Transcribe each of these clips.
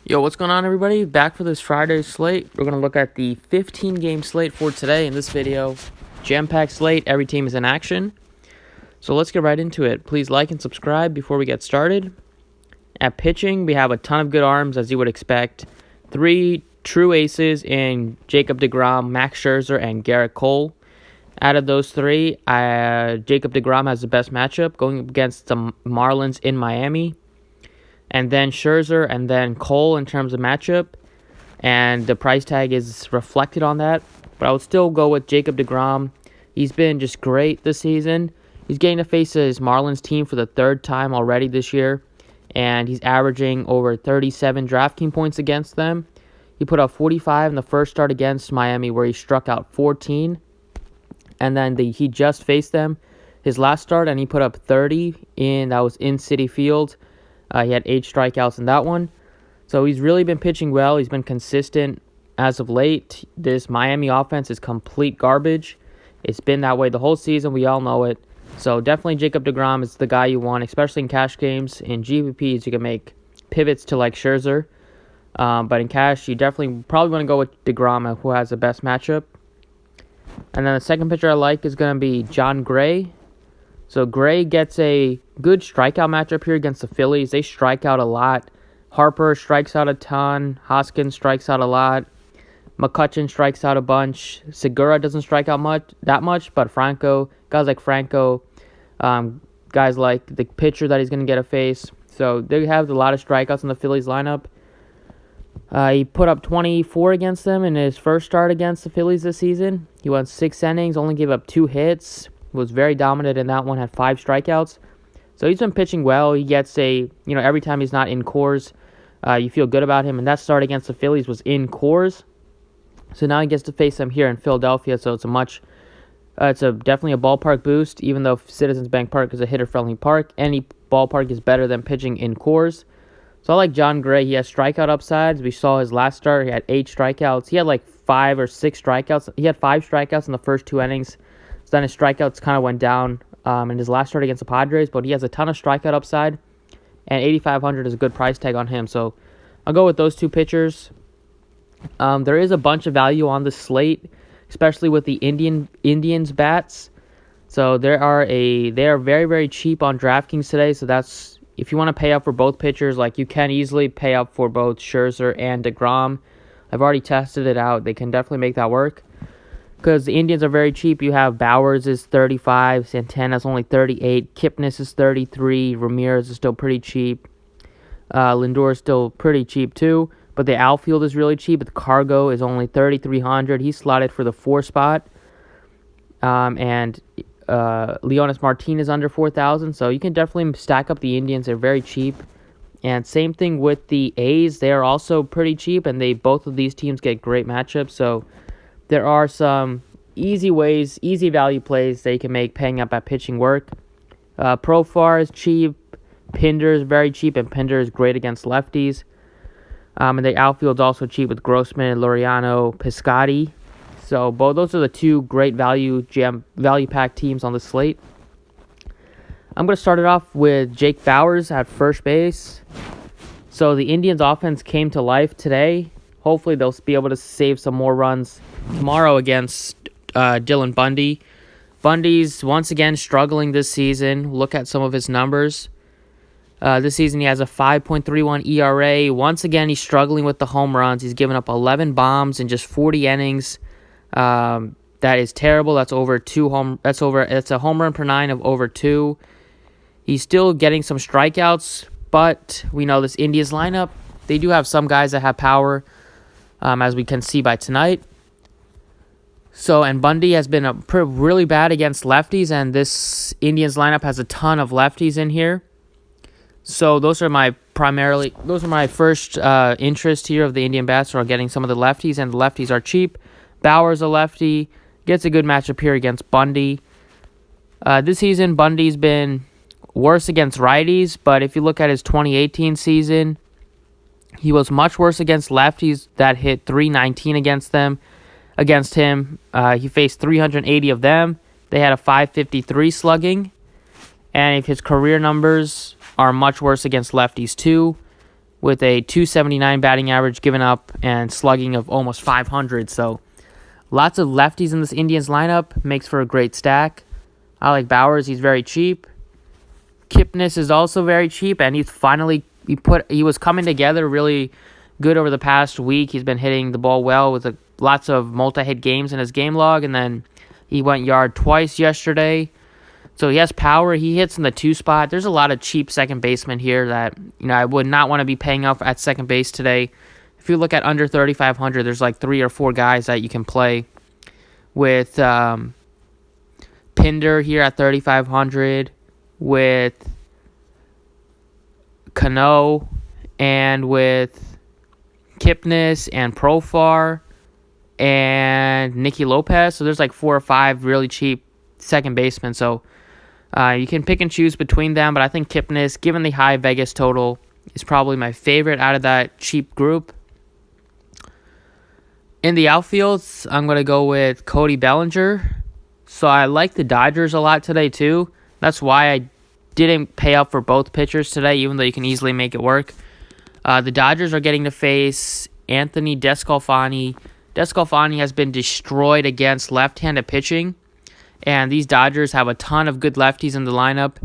Yo, what's going on, everybody? Back for this Friday slate. We're going to look at the 15-game slate for today in this video. Jam-packed slate. Every team is in action. So let's get right into it. Please like and subscribe before we get started. At pitching, we have a ton of good arms, as you would expect. 3 true aces in Jacob deGrom, Max Scherzer, and Garrett Cole. Out of those 3, Jacob deGrom has the best matchup, going against the Marlins in Miami. And then Scherzer, and then Cole in terms of matchup. And the price tag is reflected on that. But I would still go with Jacob deGrom. He's been just great this season. He's getting to face his Marlins team for the 3rd time already this year. And he's averaging over 37 DraftKings points against them. He put up 45 in the first start against Miami, where he struck out 14. And then he just faced them his last start, and he put up 30 that was in Citi Field. He had 8 strikeouts in that one. So he's really been pitching well. He's been consistent as of late. This Miami offense is complete garbage. It's been that way the whole season. We all know it. So definitely Jacob deGrom is the guy you want, especially in cash games. In GPPs, you can make pivots to like Scherzer. But in cash, you definitely probably want to go with deGrom, who has the best matchup. And then the second pitcher I like is going to be John Gray. So Gray gets a good strikeout matchup here against the Phillies. They strike out a lot. Harper strikes out a ton. Hoskins strikes out a lot. McCutchen strikes out a bunch. Segura doesn't strike out that much, but guys like Franco, guys like the pitcher that he's going to get a face. So they have a lot of strikeouts in the Phillies lineup. He put up 24 against them in his first start against the Phillies this season. He went 6 innings, only gave up 2 hits. Was very dominant in that one, had 5 strikeouts. So he's been pitching well. He gets every time he's not in Coors, you feel good about him. And that start against the Phillies was in Coors. So now he gets to face them here in Philadelphia. So it's definitely a ballpark boost, even though Citizens Bank Park is a hitter-friendly park. Any ballpark is better than pitching in Coors. So I like John Gray. He has strikeout upsides. We saw his last start. He had 8 strikeouts. He had like 5 or 6 strikeouts. He had 5 strikeouts in the first 2 innings. So then his strikeouts kind of went down in his last start against the Padres, but he has a ton of strikeout upside, and 8,500 is a good price tag on him. So I'll go with those 2 pitchers. There is a bunch of value on the slate, especially with the Indians bats. So they are very, very cheap on DraftKings today. So that's if you want to pay up for both pitchers, like you can easily pay up for both Scherzer and deGrom. I've already tested it out. They can definitely make that work. Because the Indians are very cheap. You have Bowers is 35, Santana's only 38, Kipnis is 33, Ramirez is still pretty cheap, Lindor is still pretty cheap too, but the outfield is really cheap. The Cargo is only 3,300. He's slotted for the 4 spot, and Leonis Martin is under 4,000. So you can definitely stack up the Indians. They're very cheap. And same thing with the A's. They are also pretty cheap, and both of these teams get great matchups. So there are some easy value plays that you can make paying up at pitching work. Profar is cheap. Pinder is very cheap, and Pinder is great against lefties. And the outfield's also cheap with Grossman, Laureano, Piscotty. So those are the 2 great value pack teams on the slate. I'm going to start it off with Jake Bauers at first base. So the Indians' offense came to life today. Hopefully they'll be able to save some more runs tomorrow against Dylan Bundy. Bundy's once again struggling this season. Look at some of his numbers. This season he has a 5.31 ERA. Once again, he's struggling with the home runs. He's given up 11 bombs in just 40 innings. That is terrible. That's a home run per 9 of over 2. He's still getting some strikeouts, but we know this Indians lineup, they do have some guys that have power, as we can see by tonight. And Bundy has been really bad against lefties, and this Indians lineup has a ton of lefties in here. So those are my first interest here of the Indian bats, are getting some of the lefties, and the lefties are cheap. Bauer's a lefty, gets a good matchup here against Bundy. This season, Bundy's been worse against righties, but if you look at his 2018 season, he was much worse against lefties that hit 319 against him. He faced 380 of them. They had a 553 slugging. And if his career numbers are much worse against lefties too, with a 279 batting average, giving up and slugging of almost 500. So lots of lefties in this Indians lineup. Makes for a great stack. I like Bowers. He's very cheap. Kipnis is also very cheap, and he was coming together really good over the past week. He's been hitting the ball well with lots of multi-hit games in his game log, and then he went yard twice yesterday. So he has power. He hits in the 2 spot. There's a lot of cheap second basemen here that I would not want to be paying up at second base today. If you look at under 3,500, there's like 3 or 4 guys that you can play with. Pinder here at 3,500, with Cano, and with Kipnis and Profar and Nicky Lopez. So there's like 4 or 5 really cheap second basemen. So you can pick and choose between them, but I think Kipnis, given the high Vegas total, is probably my favorite out of that cheap group. In the outfields, I'm going to go with Cody Bellinger. So I like the Dodgers a lot today too. That's why I didn't pay up for both pitchers today, even though you can easily make it work. The Dodgers are getting to face Anthony Descalfani. Descalfani has been destroyed against left-handed pitching, and these Dodgers have a ton of good lefties in the lineup.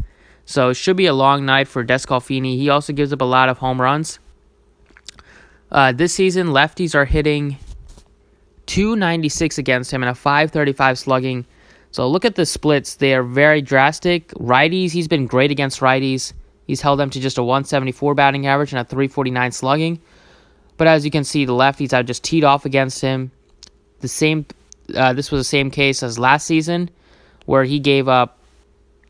So it should be a long night for Descalfani. He also gives up a lot of home runs. This season, lefties are hitting .296 against him and a .535 slugging. So look at the splits. They are very drastic. Righties, he's been great against righties. He's held them to just a 174 batting average and a 349 slugging. But as you can see, the lefties have just teed off against him. This was the same case as last season, where he gave up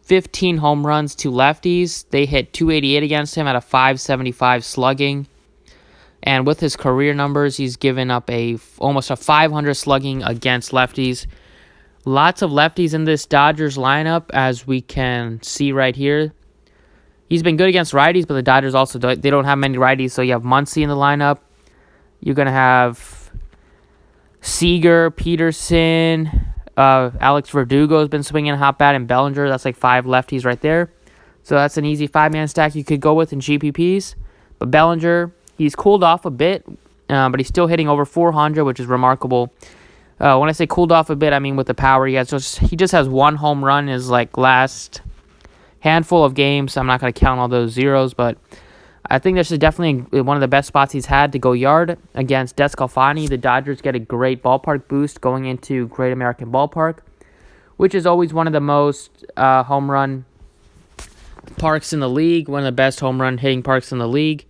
15 home runs to lefties. They hit .288 against him at a .575 slugging. And with his career numbers, he's given up almost a .500 slugging against lefties. Lots of lefties in this Dodgers lineup, as we can see right here. He's been good against righties, but the Dodgers also they don't have many righties. So you have Muncy in the lineup. You're going to have Seager, Peterson, Alex Verdugo has been swinging a hot bat, and Bellinger. That's like 5 lefties right there. So that's an easy 5-man stack you could go with in GPPs. But Bellinger, he's cooled off a bit, but he's still hitting over 400, which is remarkable. When I say cooled off a bit, I mean with the power he has. He just has 1 home run in his last handful of games. I'm not going to count all those zeros, but I think this is definitely one of the best spots he's had to go yard against Descalfani. The Dodgers get a great ballpark boost going into Great American Ballpark, which is always one of the most home run parks in the league, one of the best home run hitting parks in the league.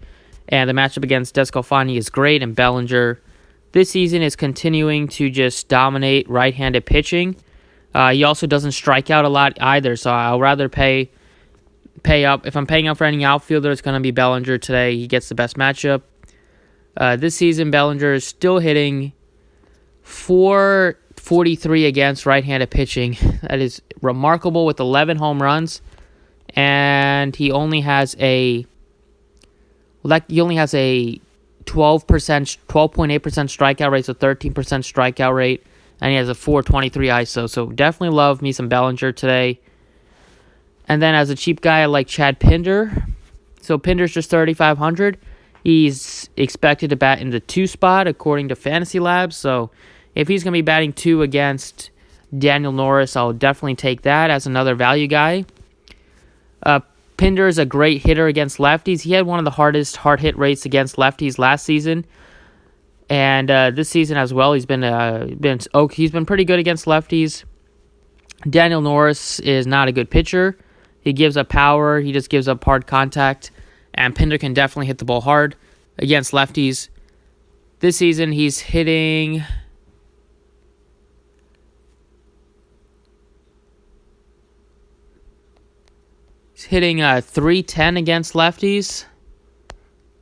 And the matchup against Descalfani is great, and Bellinger this season is continuing to just dominate right-handed pitching. He also doesn't strike out a lot either, so I'll rather pay up. If I'm paying up for any outfielder, it's going to be Bellinger today. He gets the best matchup. This season, Bellinger is still hitting .443 against right-handed pitching. That is remarkable with 11 home runs, and he only has a 12.8% strikeout rate, so 13% strikeout rate, and he has a .423 ISO. So definitely love me some Bellinger today. And then as a cheap guy, I like Chad Pinder. So Pinder's just 3,500. He's expected to bat in the 2 spot according to Fantasy Labs. So if he's going to be batting 2 against Daniel Norris, I'll definitely take that as another value guy. Pinder is a great hitter against lefties. He had one of the hardest hard hit rates against lefties last season, and this season as well. He's been pretty good against lefties. Daniel Norris is not a good pitcher. He gives up power. He just gives up hard contact, and Pinder can definitely hit the ball hard against lefties. This season, he's hitting .310 against lefties.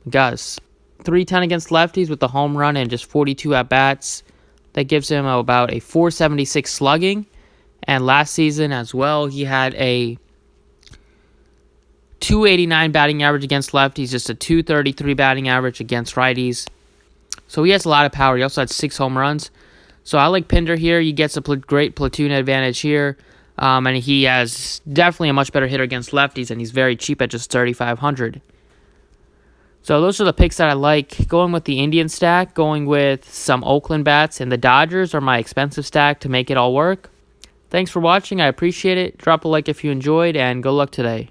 Guys, .310 against lefties with the home run and just 42 at-bats. That gives him about a .476 slugging. And last season as well, he had a .289 batting average against lefties, just a .233 batting average against righties. So he has a lot of power. He also had 6 home runs. So I like Pinder here. He gets a great platoon advantage here. And he has definitely a much better hitter against lefties, and he's very cheap at just 3,500. So those are the picks that I like. Going with the Indian stack, going with some Oakland bats, and the Dodgers are my expensive stack to make it all work. Thanks for watching. I appreciate it. Drop a like if you enjoyed, and good luck today.